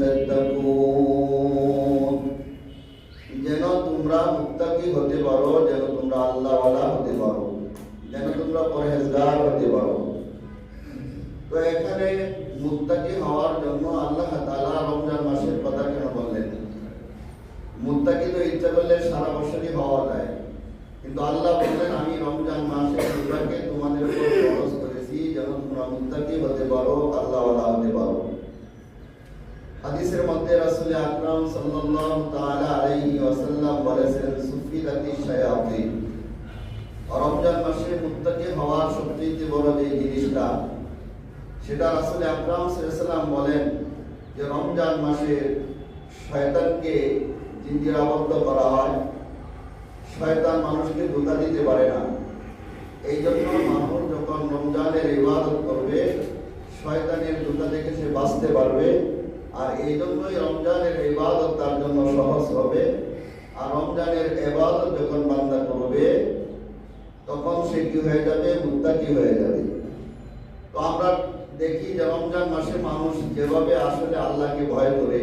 تتقون যেন তোমরা মুত্তাকি হতে পারো, যেন তোমরা আল্লাহওয়ালা হতে পারো, যেন তোমরা পরহেজগার হতে পারো। তো এখানে মুত্তাকি হওয়ার জন্য আল্লাহ তাআলা রমজান মাসের কথা কেন বললেন? মুত্তাকি তো ইচ্ছা করলে সারা বছরই হওয়া যায়, কিন্তু আল্লাহ বললেন আমি রমজান মাসে রোজাকে তোমাদের উপর ফরজ করেছি যেন তোমরা মুত্তাকি হতে পারো, আল্লাহওয়ালা হতে পারো। হাদিসের মধ্যে রাসূল আকরাম সাল্লাল্লাহু তাআলা আলাইহি ওয়াসাল্লাম বলেছেন সুফিলাতি শায়াতিন, রমজান মাসে মুত্তাকি হওয়ার সবচেয়ে বড় যে জিনিসটা, সেটা রাসূল আকরাম সাল্লাল্লাহু আলাইহি ওয়াসাল্লাম বলেন যে রমজান মাসে শয়তানকে জিঞ্জিরাবদ্ধ করা হয়। শয়তান মানুষকে ধোঁকা দিতে পারে না। এই জন্য মানুষ যখন রমজানের ইবাদত করবে শয়তানের ধোঁকা থেকে সে বাঁচতে পারবে। আর এই জন্যই রমজানের ইবাদত তার জন্য সহজ হবে। আর রমজানের ইবাদত যখন বান্দা করবে তখন সে কি হয়ে যাবে? মুত্তাকি হয়ে যাবে। তো আমরা দেখি যে রমজান মাসে মানুষ যেভাবে আসলে আল্লাহকে ভয় করে,